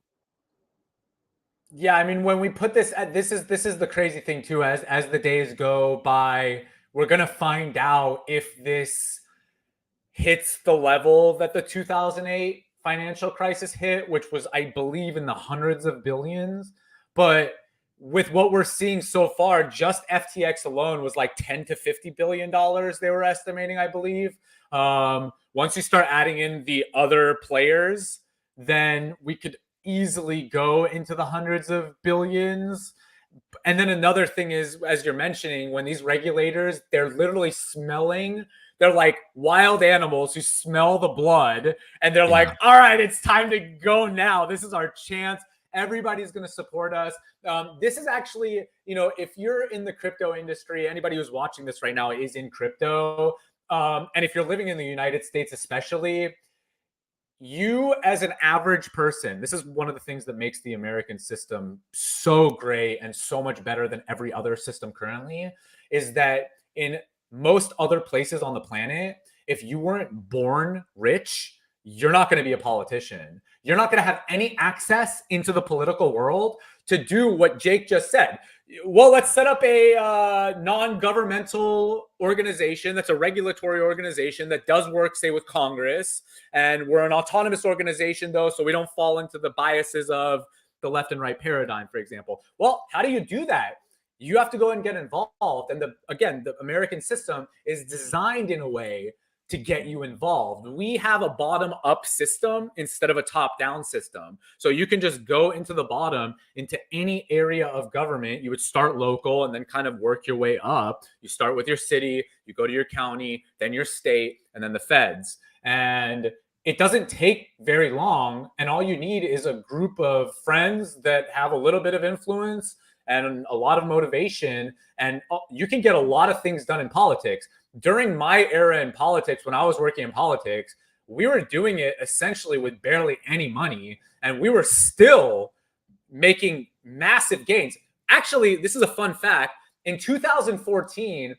Yeah, I mean, when we put this this is the crazy thing too. As the days go by, we're gonna find out if this hits the level that the 2008 financial crisis hit, which was, I believe, in the hundreds of billions. But with what we're seeing so far, just FTX alone was like 10 to 50 billion dollars they were estimating, I believe. Once you start adding in the other players, then we could easily go into the hundreds of billions. And then another thing is, as you're mentioning, when these regulators, they're literally they're like wild animals who smell the blood, and they're like, all right, it's time to go now. This is our chance. Everybody's going to support us. This is actually, if you're in the crypto industry, anybody who's watching this right now is in crypto. And if you're living in the United States, especially, you as an average person, this is one of the things that makes the American system so great and so much better than every other system currently, is that in most other places on the planet, if you weren't born rich, you're not going to be a politician. You're not going to have any access into the political world to do what Jake just said. Well, let's set up a non-governmental organization that's a regulatory organization that does work, say, with Congress. And we're an autonomous organization, though, so we don't fall into the biases of the left and right paradigm, for example. Well, how do you do that? You have to go and get involved. And again, the American system is designed in a way to get you involved. We have a bottom-up system instead of a top-down system. So you can just go into the bottom, into any area of government. You would start local and then kind of work your way up. You start with your city, you go to your county, then your state, and then the feds. And it doesn't take very long. And all you need is a group of friends that have a little bit of influence and a lot of motivation. And you can get a lot of things done in politics. During my era in politics, when I was working in politics, we were doing it essentially with barely any money, and we were still making massive gains. Actually, this is a fun fact. In 2014,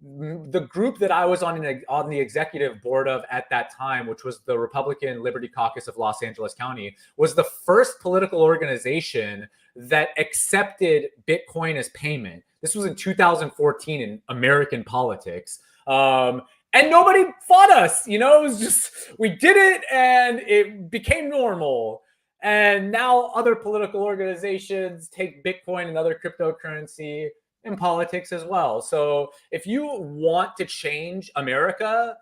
the group that I was on the executive board of at that time, which was the Republican Liberty Caucus of Los Angeles County, was the first political organization that accepted Bitcoin as payment. This was in 2014 in American politics. And nobody fought us. It was just, we did it and it became normal. And now other political organizations take Bitcoin and other cryptocurrency in politics as well. So if you want to change America,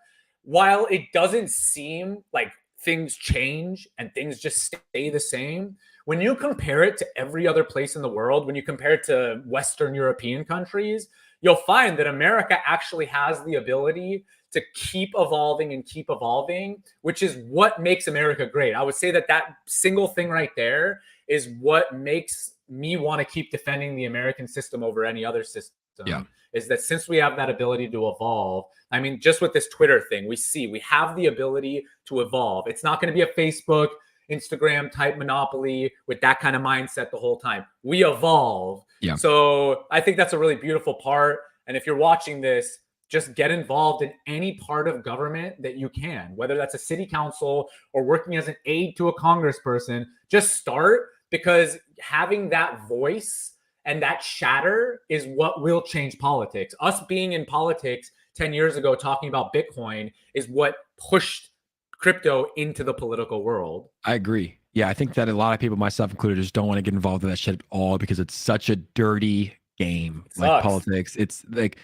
while it doesn't seem like things change and things just stay the same, when you compare it to every other place in the world, when you compare it to Western European countries, you'll find that America actually has the ability to keep evolving, which is what makes America great. I would say that single thing right there is what makes me want to keep defending the American system over any other system. Yeah. Is that since we have that ability to evolve, I mean, just with this Twitter thing, we have the ability to evolve. It's not going to be a Facebook, Instagram type monopoly with that kind of mindset the whole time. We evolve. Yeah. So I think that's a really beautiful part. And if you're watching this, just get involved in any part of government that you can, whether that's a city council or working as an aide to a congressperson. Just start, because having that voice and that chatter is what will change politics. Us being in politics 10 years ago talking about Bitcoin is what pushed crypto into the political world. I agree. Yeah, I think that a lot of people, myself included, just don't want to get involved in that shit at all because it's such a dirty game. Like politics. It's like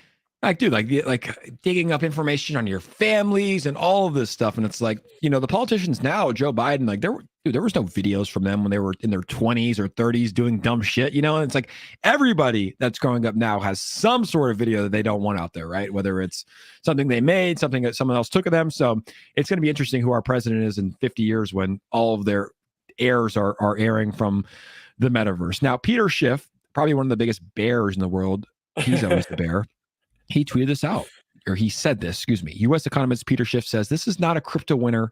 dude, like digging up information on your families and all of this stuff. And it's like, the politicians now, Joe Biden, like there was no videos from them when they were in their 20s or 30s doing dumb shit, and it's like everybody that's growing up now has some sort of video that they don't want out there, right? Whether it's something they made, something that someone else took of them. So it's going to be interesting who our president is in 50 years when all of their heirs are airing from the metaverse. Now, Peter Schiff, probably one of the biggest bears in the world. He's always the bear. He tweeted this out, or he said this, excuse me. U.S. economist Peter Schiff says, this is not a crypto winter.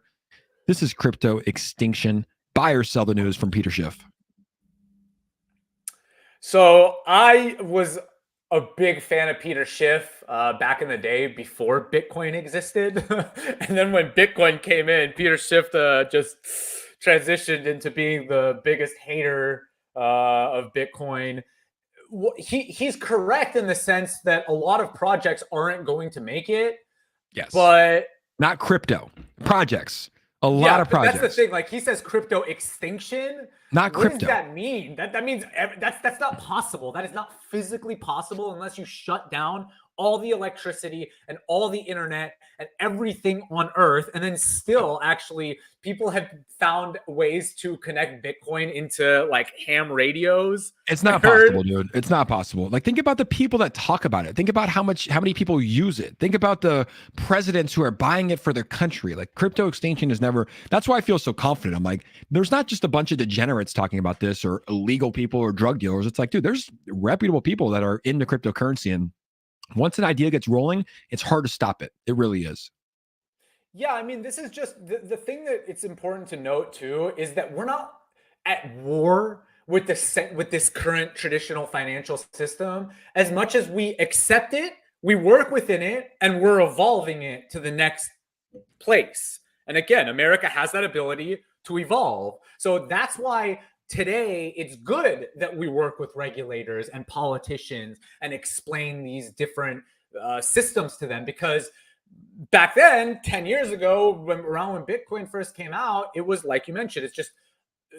This is crypto extinction. Buy or sell the news from Peter Schiff. So I was a big fan of Peter Schiff back in the day before Bitcoin existed. And then when Bitcoin came in, Peter Schiff just transitioned into being the biggest hater of Bitcoin. He's correct in the sense that a lot of projects aren't going to make it. Yes. But not crypto projects. A lot of projects. That's the thing. Like he says crypto extinction. Not crypto. What does that mean? That means that's not possible. That is not physically possible unless you shut down all the electricity and all the internet and everything on Earth. And then still, actually, people have found ways to connect Bitcoin into like ham radios. It's not possible, dude. It's not possible. Like, think about the people that talk about it. Think about how many people use it. Think about the presidents who are buying it for their country. Like, crypto extinction is never. That's why I feel so confident. I'm like, there's not just a bunch of degenerates talking about this or illegal people or drug dealers. It's like, dude, there's reputable people that are into cryptocurrency, and once an idea gets rolling, it's hard to stop it. It really is. Yeah, I mean, this is just the thing that it's important to note too is that we're not at war with this current traditional financial system. As much as we accept it, we work within it, and we're evolving it to the next place. And again, America has that ability to evolve. So that's why today, it's good that we work with regulators and politicians and explain these different systems to them, because back then, 10 years ago, around when Bitcoin first came out, it was like you mentioned, it's just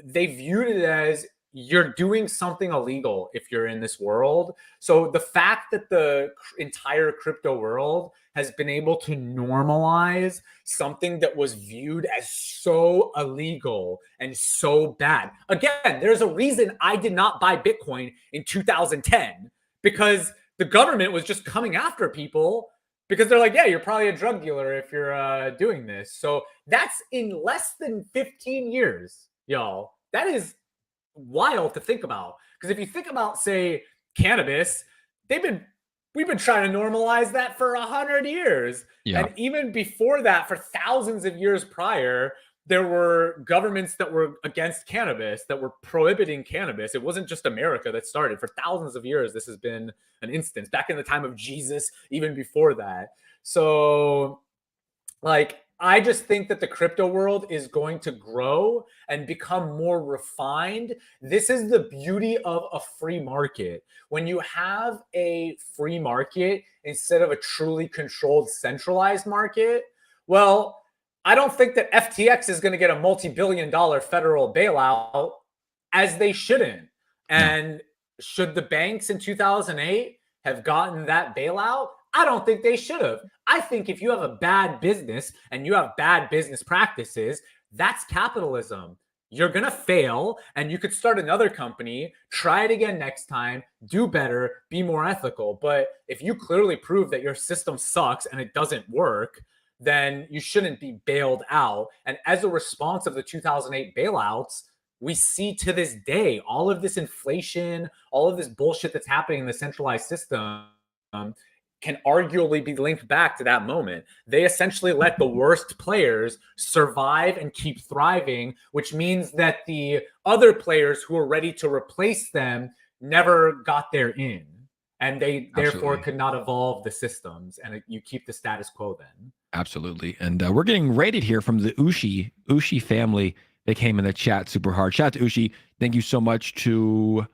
they viewed it as you're doing something illegal if you're in this world. So the fact that the entire crypto world has been able to normalize something that was viewed as so illegal and so bad. Again, there's a reason I did not buy Bitcoin in 2010, because the government was just coming after people because they're like, yeah, you're probably a drug dealer if you're doing this. So that's in less than 15 years, y'all. That is wild to think about. Because if you think about, say, cannabis, we've been trying to normalize that for 100 years. Yeah. And even before that, for thousands of years prior, there were governments that were against cannabis, that were prohibiting cannabis. It wasn't just America that started. For thousands of years, this has been an instance. Back in the time of Jesus, even before that. So, like, I just think that the crypto world is going to grow and become more refined. This is the beauty of a free market. When you have a free market instead of a truly controlled centralized market, well, I don't think that FTX is going to get a multi-billion-dollar federal bailout, as they shouldn't. And should the banks in 2008 have gotten that bailout? I don't think they should have. I think if you have a bad business and you have bad business practices, that's capitalism. You're going to fail, and you could start another company, try it again next time, do better, be more ethical. But if you clearly prove that your system sucks and it doesn't work, then you shouldn't be bailed out. And as a response of the 2008 bailouts, we see to this day all of this inflation, all of this bullshit that's happening in the centralized system can arguably be linked back to that moment. They essentially let the worst players survive and keep thriving, which means that the other players who were ready to replace them never got their in. And they therefore could not evolve the systems, and you keep the status quo then. Absolutely. And we're getting rated here from the Ushi family. They came in the chat super hard. Shout out to Ushi. Thank you so much to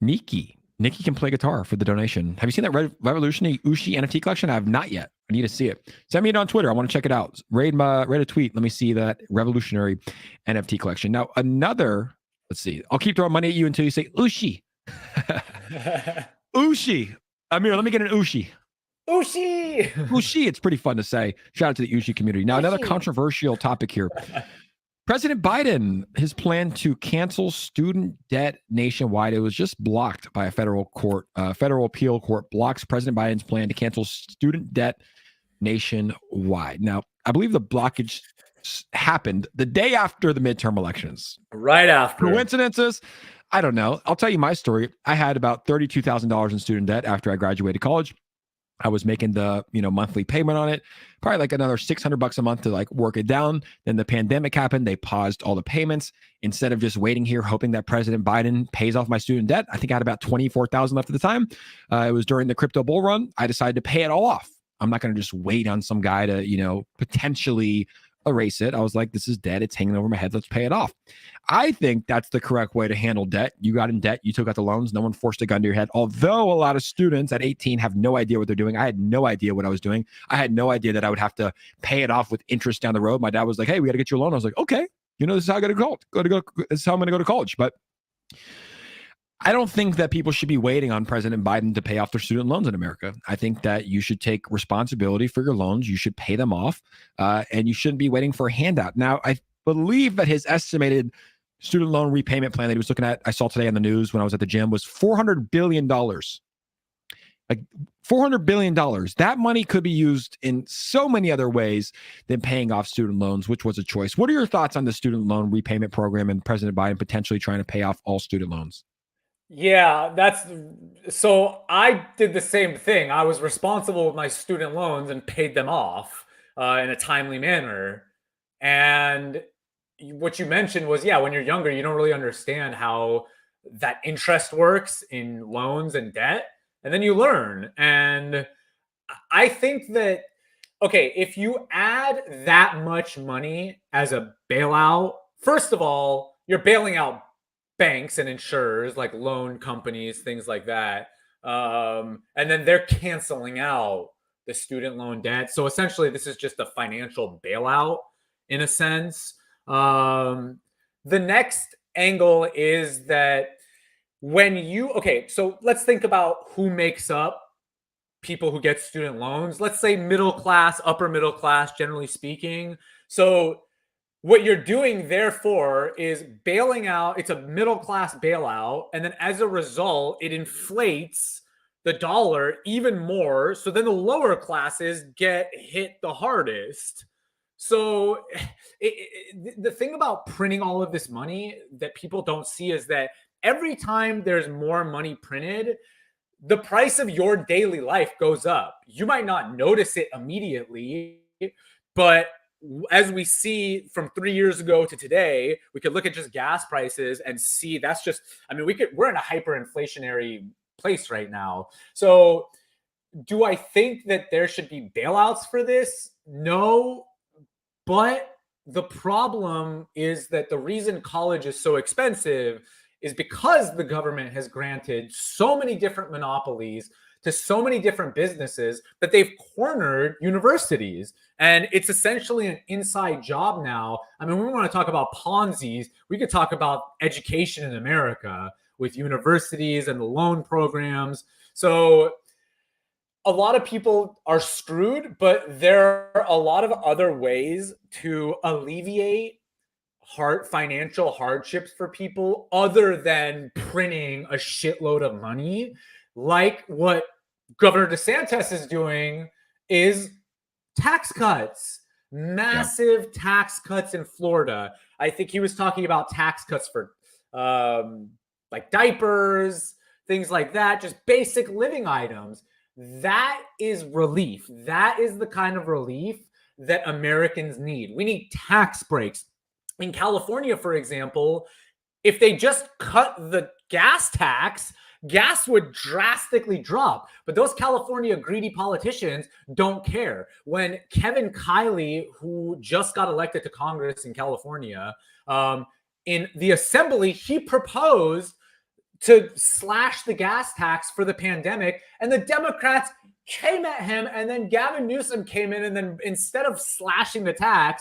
Nikki. Nikki can play guitar for the donation. Have you seen that revolutionary Ushi NFT collection? I have not yet. I need to see it. Send me it on Twitter. I want to check it out. Raid a tweet. Let me see that revolutionary NFT collection. Now, let's see. I'll keep throwing money at you until you say Ushi. Ushi. Amir, let me get an Ushi. Ushi. Ushi. It's pretty fun to say. Shout out to the Ushi community. Now, another controversial topic here. President Biden, his plan to cancel student debt nationwide, it was just blocked by a federal court. Federal appeal court blocks President Biden's plan to cancel student debt nationwide. Now, I believe the blockage happened the day after the midterm elections. Right after. Coincidences? I don't know. I'll tell you my story. I had about $32,000 in student debt after I graduated college. I was making the monthly payment on it, probably like another $600 a month to like work it down. Then the pandemic happened. They paused all the payments. Instead of just waiting here, hoping that President Biden pays off my student debt, I think I had about $24,000 left at the time. It was during the crypto bull run. I decided to pay it all off. I'm not going to just wait on some guy to, potentially erase it. I was like, this is debt. It's hanging over my head. Let's pay it off. I think that's the correct way to handle debt. You got in debt. You took out the loans. No one forced a gun to your head. Although a lot of students at 18 have no idea what they're doing. I had no idea what I was doing. I had no idea that I would have to pay it off with interest down the road. My dad was like, hey, we got to get you a loan. I was like, okay, this is how I got to go. This is how I'm going to go to college. But I don't think that people should be waiting on President Biden to pay off their student loans in America. I think that you should take responsibility for your loans. You should pay them off, and you shouldn't be waiting for a handout. Now, I believe that his estimated student loan repayment plan that he was looking at, I saw today on the news when I was at the gym, was $400 billion. Like $400 billion. That money could be used in so many other ways than paying off student loans, which was a choice. What are your thoughts on the student loan repayment program and President Biden potentially trying to pay off all student loans? Yeah, so I did the same thing. I was responsible with my student loans and paid them off in a timely manner. And what you mentioned was, when you're younger, you don't really understand how that interest works in loans and debt. And then you learn. And I think that, okay, if you add that much money as a bailout, first of all, you're bailing out banks and insurers like loan companies, things like that. And then they're canceling out the student loan debt. So essentially, this is just a financial bailout in a sense. The next angle is that so let's think about who makes up people who get student loans. Let's say middle class, upper middle class, generally speaking. So what you're doing, therefore, is bailing out. It's a middle class bailout. And then as a result, it inflates the dollar even more. So then the lower classes get hit the hardest. So the thing about printing all of this money that people don't see is that every time there's more money printed, the price of your daily life goes up. You might not notice it immediately, but as we see from 3 years ago to today, we could look at just gas prices and see that's just, I mean, we're in a hyperinflationary place right now. So do I think that there should be bailouts for this? No, but the problem is that the reason college is so expensive is because the government has granted so many different monopolies to so many different businesses that they've cornered universities. And it's essentially an inside job now. I mean, we want to talk about Ponzi's. We could talk about education in America with universities and the loan programs. So a lot of people are screwed, but there are a lot of other ways to alleviate financial hardships for people other than printing a shitload of money. Like what Governor DeSantis is doing is tax cuts, massive tax cuts in Florida. I think he was talking about tax cuts for like diapers, things like that, just basic living items. That is relief. That is the kind of relief that Americans need. We need tax breaks. In California, for example, if they just cut the gas tax, gas would drastically drop. But those California greedy politicians don't care. When Kevin Kiley, who just got elected to Congress in California, in the assembly, he proposed to slash the gas tax for the pandemic, and the Democrats came at him, and then Gavin Newsom came in, and then instead of slashing the tax,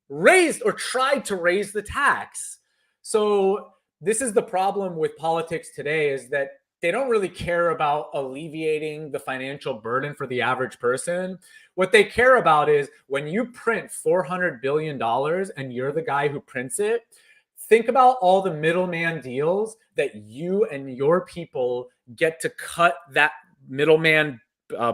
raised or tried to raise the tax. So this is the problem with politics today, is that they don't really care about alleviating the financial burden for the average person. What they care about is when you print $400 billion and you're the guy who prints it, think about all the middleman deals that you and your people get to cut that middleman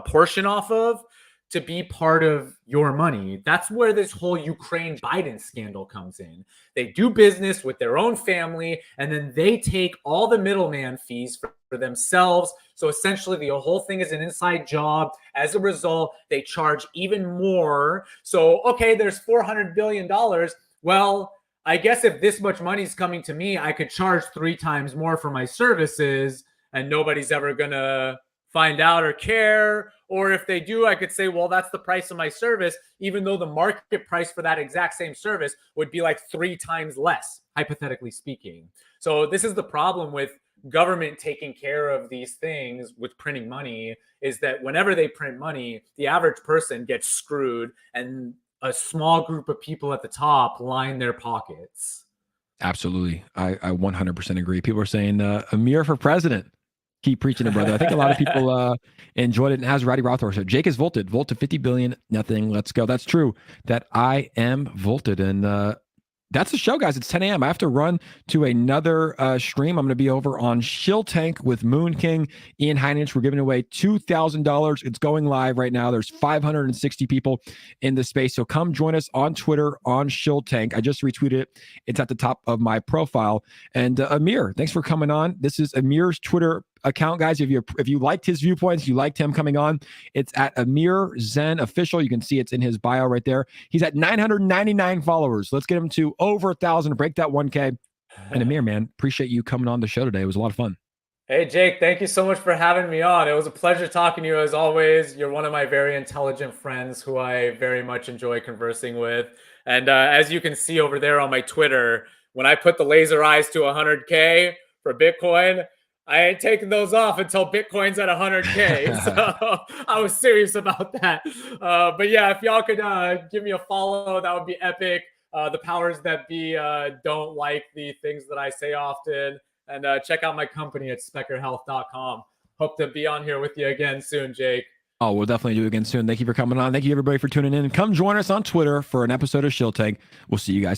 portion off of to be part of your money. That's where this whole Ukraine Biden scandal comes in. They do business with their own family, and then they take all the middleman fees for themselves. So essentially, the whole thing is an inside job. As a result, they charge even more. So, okay, there's $400 billion. Well, I guess if this much money is coming to me, I could charge 3 times more for my services, and nobody's ever going to find out or care. Or if they do, I could say, well, that's the price of my service, even though the market price for that exact same service would be like 3 times less, hypothetically speaking. So this is the problem with government taking care of these things with printing money, is that whenever they print money, the average person gets screwed, and a small group of people at the top line their pockets. Absolutely. I 100% agree. People are saying Amir for president. Keep preaching it, brother. I think a lot of people enjoyed it. And as Roddy Rothor said, Jake is volted. Volt to 50 billion. Nothing. Let's go. That's true. That I am volted. And that's the show, guys. It's 10 a.m. I have to run to another stream. I'm going to be over on Shill Tank with Moon King, Ian Heinrich. We're giving away $2,000. It's going live right now. There's 560 people in the space. So come join us on Twitter on Shill Tank. I just retweeted it. It's at the top of my profile. And Amir, thanks for coming on. This is Amir's Twitter account, guys. If you liked his viewpoints, you liked him coming on, it's at 𝗪𝗧𝗛 official. You can see it's in his bio right there. He's at 999 followers. Let's get him to over 1,000 to break that 1K. And Amir, man, appreciate you coming on the show today. It was a lot of fun. Hey, Jake, thank you so much for having me on. It was a pleasure talking to you as always. You're one of my very intelligent friends who I very much enjoy conversing with. And as you can see over there on my Twitter, when I put the laser eyes to 100K for Bitcoin, I ain't taking those off until Bitcoin's at 100K. So I was serious about that. But yeah, if y'all could give me a follow, that would be epic. the powers that be don't like the things that I say often. And check out my company at speckerhealth.com. Hope to be on here with you again soon, Jake. Oh, we'll definitely do it again soon. Thank you for coming on. Thank you, everybody, for tuning in. Come join us on Twitter for an episode of 𝗖𝗢𝗡𝗘𝗖𝗧. We'll see you guys soon.